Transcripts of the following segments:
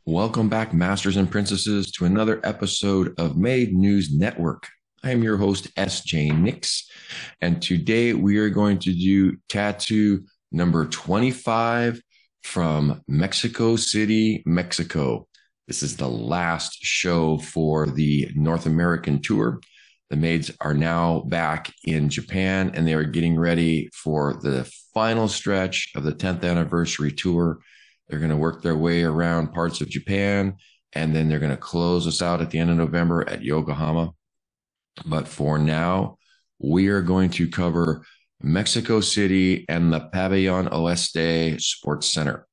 Welcome back, Masters and Princesses, to another episode of Made News Network. I am your host, S.J. Nix, and today we are going to do TATU number 25 from Mexico City, Mexico. This is the last show for the North American tour. The maids are now back in Japan, and they are getting ready for the final stretch of the 10th anniversary tour. They're going to work their way around parts of Japan, and then they're going to close us out at the end of November at Yokohama. But for now, we are going to cover Mexico City and the Pabellon Oeste Sports Center.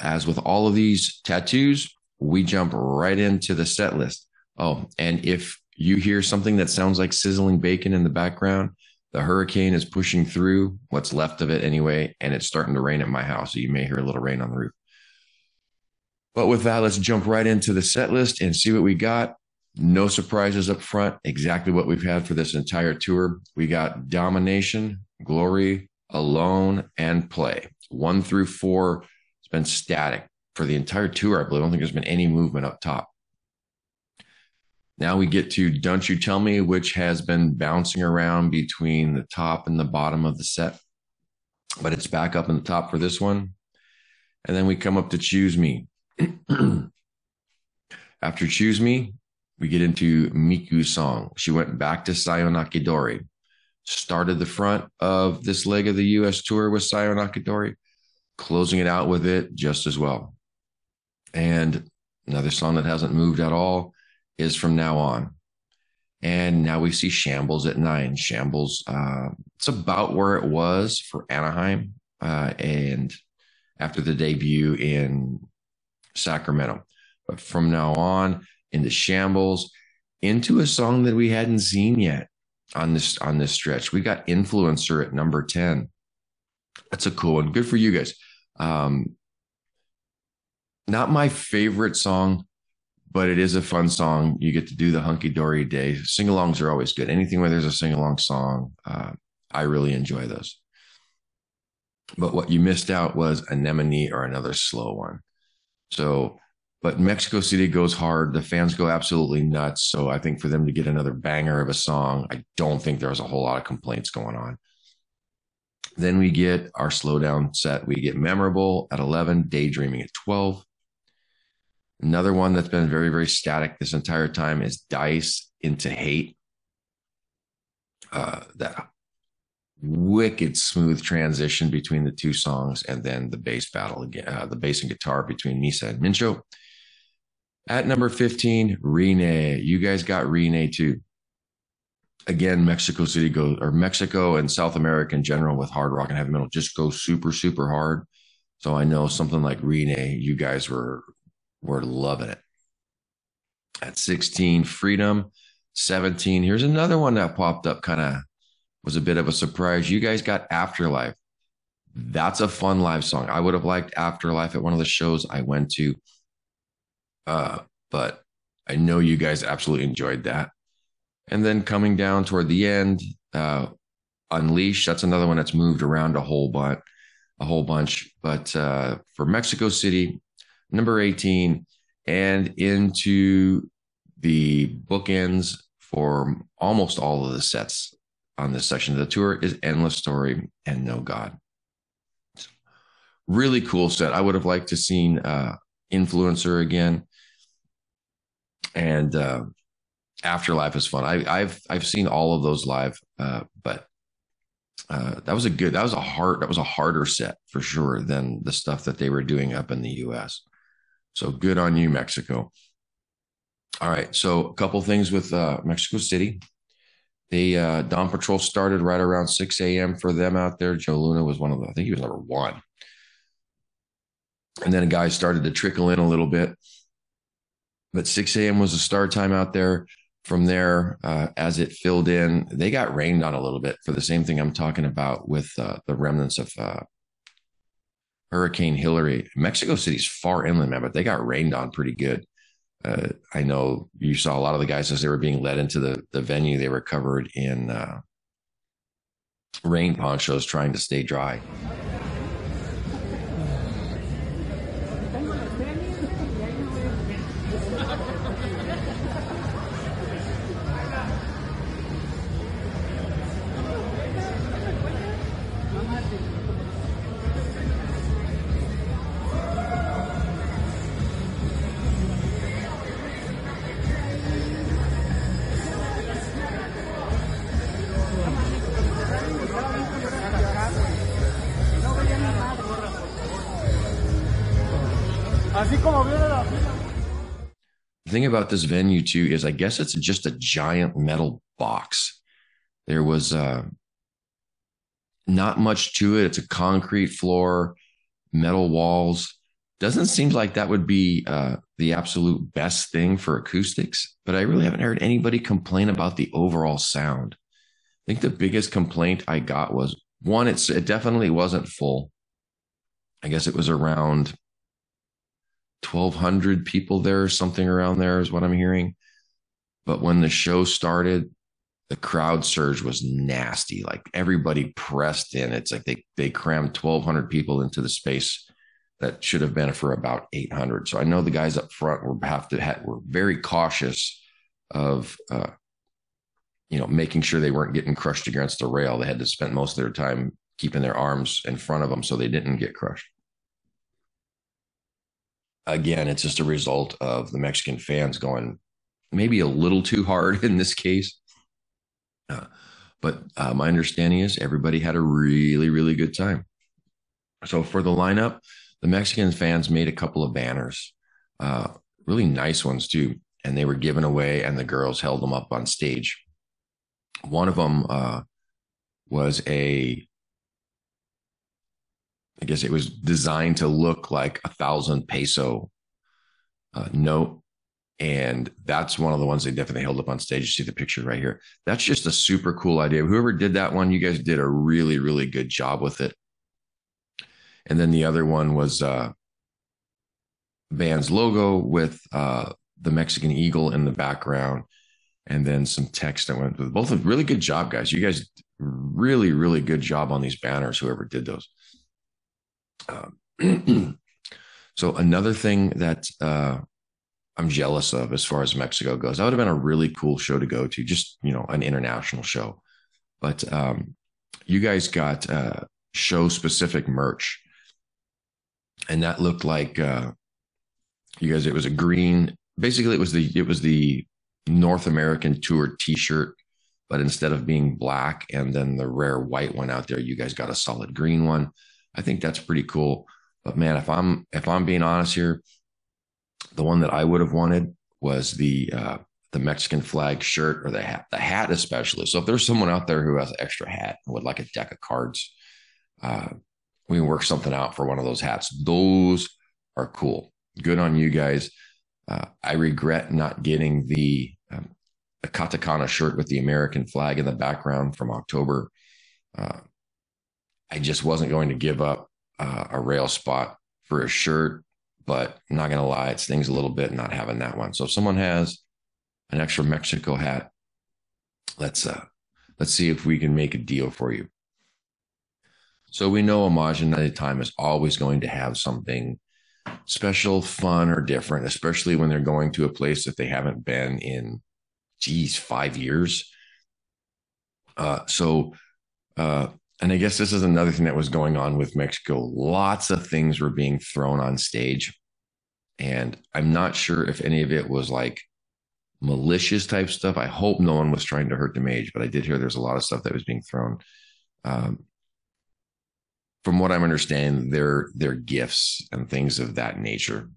As with all of these tattoos, we jump right into the set list. Oh, and if you hear something that sounds like sizzling bacon in the background, the hurricane is pushing through, what's left of it anyway, and it's starting to rain at my house. So you may hear a little rain on the roof. But with that, let's jump right into the set list and see what we got. No surprises up front, exactly what we've had for this entire tour. We got Domination, Glory, Alone, and Play. 1 through 4 has been static for the entire tour. I don't think there's been any movement up top. Now we get to Don't You Tell Me, which has been bouncing around between the top and the bottom of the set, but it's back up in the top for this one. And then we come up to Choose Me. After Choose Me, we get into Miku's song. She went back to Sayonakidori, started the front of this leg of the U.S. tour with Sayonakidori, closing it out with it just as well. And another song that hasn't moved at all is From Now On. And now we see Shambles at 9. Shambles, it's about where it was for Anaheim and after the debut in Sacramento. But From Now On into Shambles, into a song that we hadn't seen yet on this stretch. We got Influencer at number 10. That's a cool one. Good for you guys. Not my favorite song, but it is a fun song. You get to do the hunky-dory day. Sing-alongs are always good. Anything where there's a sing-along song, I really enjoy those. But what you missed out was Anemone or another slow one. So, but Mexico City goes hard. The fans go absolutely nuts. So I think for them to get another banger of a song, I don't think there's a whole lot of complaints going on. Then we get our slowdown set. We get Memorable at 11, Daydreaming at 12. Another one that's been very, very static this entire time is Dice into Hate. That wicked smooth transition between the two songs, and then the bass battle again, the bass and guitar between Misa and Mincho. At number 15, Rene. You guys got Rene too. Again, Mexico and South America in general with hard rock and heavy metal just go super, super hard. So I know something like Rene, you guys were loving it. At 16, Freedom. 17, here's another one that popped up, kind of was a bit of a surprise. You guys got Afterlife. That's a fun live song. I would have liked Afterlife at one of the shows I went to, but I know you guys absolutely enjoyed that. And then coming down toward the end, Unleash. That's another one that's moved around a whole bunch. But for Mexico City, number 18, and into the bookends for almost all of the sets on this section of the tour is Endless Story and No God. Really cool set. I would have liked to seen Influencer again, and Afterlife is fun. I've seen all of those live, but that was a harder set for sure than the stuff that they were doing up in the U.S. So good on you, Mexico. All right, so a couple things with Mexico City. They Dawn Patrol started right around 6 a.m. for them out there. Joe Luna was I think he was number 1. And then guys started to trickle in a little bit. But 6 a.m. was the start time out there. From there, as it filled in, they got rained on a little bit for the same thing I'm talking about with the remnants of Hurricane Hillary. Mexico City's far inland, man, but they got rained on pretty good. I know you saw a lot of the guys as they were being led into the venue, they were covered in rain ponchos trying to stay dry. The thing about this venue too is I guess it's just a giant metal box. There was not much to it. It's a concrete floor, metal walls. Doesn't seem like that would be the absolute best thing for acoustics, but I really haven't heard anybody complain about the overall sound. I think the biggest complaint I got was one, it definitely wasn't full. I guess it was around 1,200 people there, or something around there is what I'm hearing. But when the show started, the crowd surge was nasty. Like everybody pressed in. It's like they crammed 1,200 people into the space that should have been for about 800. So I know the guys up front were very cautious of making sure they weren't getting crushed against the rail. They had to spend most of their time keeping their arms in front of them so they didn't get crushed. Again, it's just a result of the Mexican fans going maybe a little too hard in this case. But my understanding is everybody had a really, really good time. So for the lineup, the Mexican fans made a couple of banners, really nice ones too, and they were given away and the girls held them up on stage. One of them was I guess it was designed to look like 1,000 peso note. And that's one of the ones they definitely held up on stage. You see the picture right here. That's just a super cool idea. Whoever did that one, you guys did a really, really good job with it. And then the other one was band's logo with the Mexican eagle in the background, and then some text that went with both. A really good job, guys. You guys really, really good job on these banners, whoever did those. So another thing that I'm jealous of as far as Mexico goes, that would have been a really cool show to go to, just, an international show. But you guys got show specific merch, and that looked like you guys, it was a green, basically it was the North American tour t-shirt, but instead of being black and then the rare white one out there, you guys got a solid green one. I think that's pretty cool. But man, if I'm being honest here, the one that I would have wanted was the Mexican flag shirt, or the hat especially. So if there's someone out there who has an extra hat and would like a deck of cards, we can work something out for one of those hats. Those are cool. Good on you guys. I regret not getting the katakana shirt with the American flag in the background from October. I just wasn't going to give up a rail spot for a shirt, but I'm not going to lie, it stings a little bit not having that one. So if someone has an extra Mexico hat, let's see if we can make a deal for you. So we know Homogeneity Time is always going to have something special, fun, or different, especially when they're going to a place that they haven't been in, 5 years. And I guess this is another thing that was going on with Mexico. Lots of things were being thrown on stage, and I'm not sure if any of it was like malicious type stuff. I hope no one was trying to hurt the mage, but I did hear there's a lot of stuff that was being thrown. From what I'm understanding, they're gifts and things of that nature.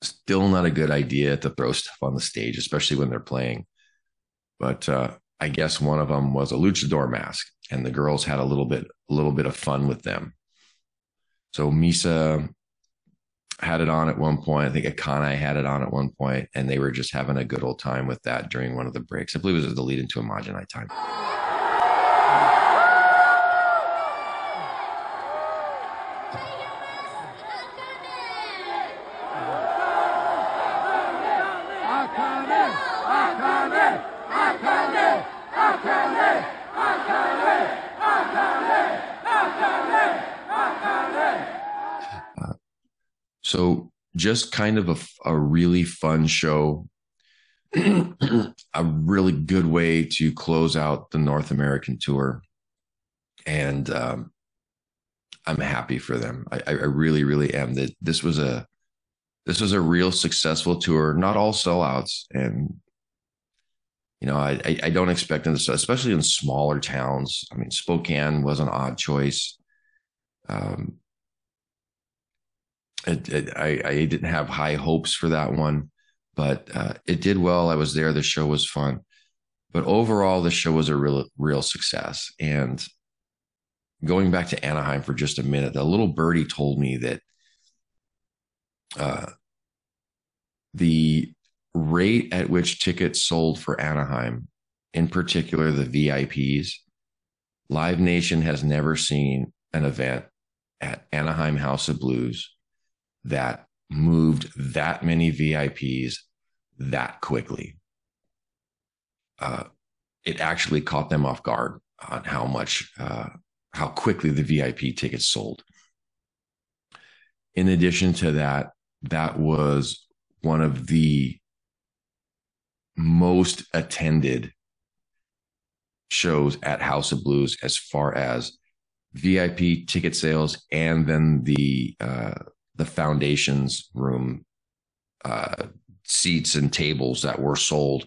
Still not a good idea to throw stuff on the stage, especially when they're playing. But I guess one of them was a luchador mask, and the girls had a little bit of fun with them. So Misa had it on at one point. I think Akane had it on at one point, and they were just having a good old time with that during one of the breaks. I believe it was the lead into Homogeneity Time. So just kind of a really fun show, a really good way to close out the North American tour. And I'm happy for them. I really, really am. That this was a real successful tour, not all sellouts. And, I don't expect them to, especially in smaller towns. I mean, Spokane was an odd choice. I didn't have high hopes for that one, but it did well. I was there. The show was fun. But overall, the show was a real success. And going back to Anaheim for just a minute, a little birdie told me that uh, the rate at which tickets sold for Anaheim, in particular the VIPs, Live Nation has never seen an event at Anaheim House of Blues that moved that many VIPs that quickly. It actually caught them off guard on how quickly the VIP tickets sold. In addition to that, that was one of the most attended shows at House of Blues as far as VIP ticket sales, and then the foundations room seats and tables that were sold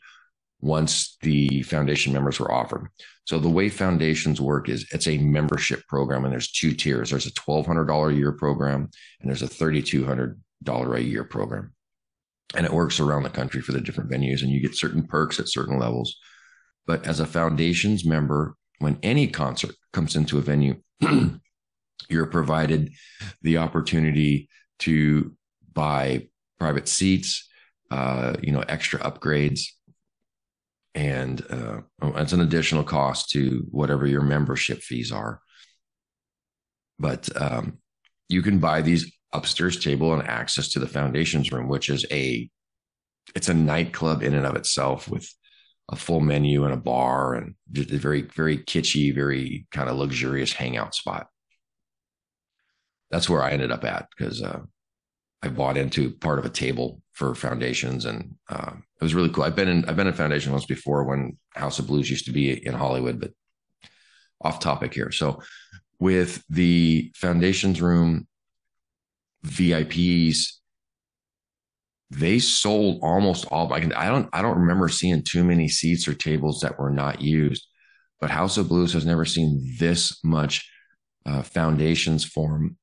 once the foundation members were offered. So the way foundations work is it's a membership program, and there's two tiers. There's a $1,200 a year program, and there's a $3,200 a year program. And it works around the country for the different venues, and you get certain perks at certain levels. But as a foundations member, when any concert comes into a venue, you're provided the opportunity to buy private seats, extra upgrades, and it's an additional cost to whatever your membership fees are. But you can buy these upstairs table and access to the foundations room, which is it's a nightclub in and of itself with a full menu and a bar and just a very, very kitschy, very kind of luxurious hangout spot. That's where I ended up at because I bought into part of a table for foundations, and it was really cool. I've been in foundation once before when House of Blues used to be in Hollywood, but off topic here. So with the foundations room VIPs, they sold almost all. I don't remember seeing too many seats or tables that were not used, but House of Blues has never seen this much foundations form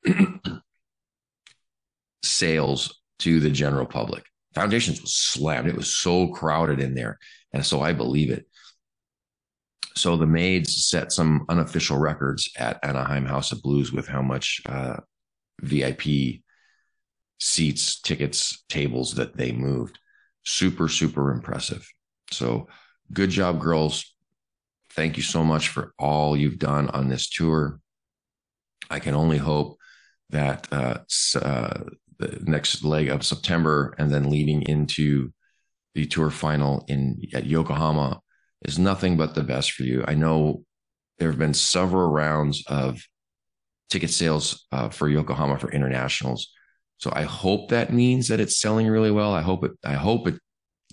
sales to the general public. Foundations was slammed. It was so crowded in there. And so I believe it. So the Maids set some unofficial records at Anaheim House of Blues with how much VIP seats, tickets, tables that they moved. Super, super impressive. So good job, girls. Thank you so much for all you've done on this tour. I can only hope that the next leg of September and then leading into the tour final at Yokohama is nothing but the best for you. I know there have been several rounds of ticket sales for Yokohama for internationals. So I hope that means that it's selling really well. I hope it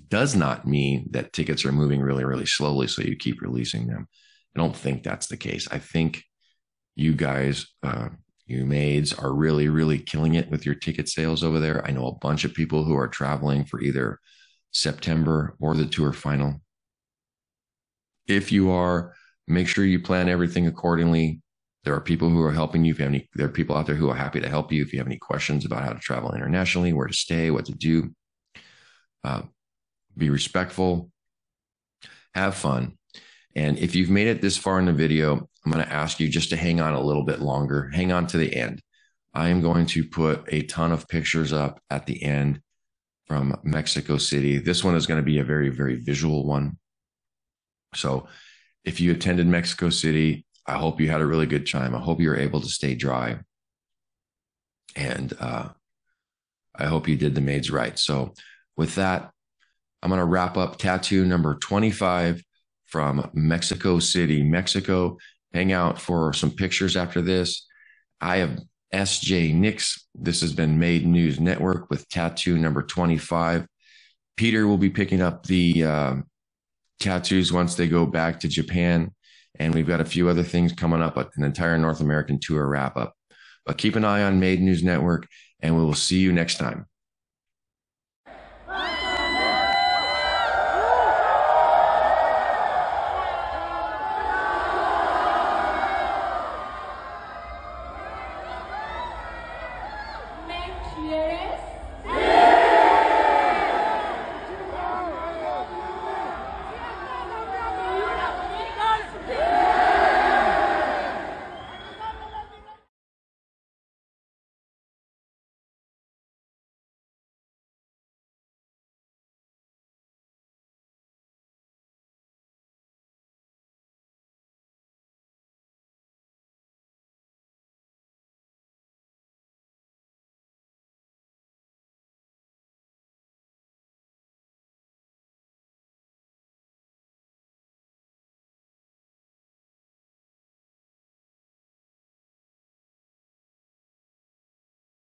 does not mean that tickets are moving really, really slowly, so you keep releasing them. I don't think that's the case. I think you guys, you Maids, are really, really killing it with your ticket sales over there. I know a bunch of people who are traveling for either September or the tour final. If you are, make sure you plan everything accordingly. There are people who are helping you. There are people out there who are happy to help you. If you have any questions about how to travel internationally, where to stay, what to do, be respectful, have fun. And if you've made it this far in the video, I'm going to ask you just to hang on a little bit longer. Hang on to the end. I am going to put a ton of pictures up at the end from Mexico City. This one is going to be a very, very visual one. So if you attended Mexico City, I hope you had a really good time. I hope you were able to stay dry. And I hope you did the Maids right. So with that, I'm going to wrap up TATU number 25 from Mexico City, Mexico. Hang out for some pictures after this. I have S.J. Nix. This has been Made News Network with TATU number 25. Peter will be picking up the tattoos once they go back to Japan. And we've got a few other things coming up, an entire North American tour wrap up. But keep an eye on Made News Network, and we will see you next time.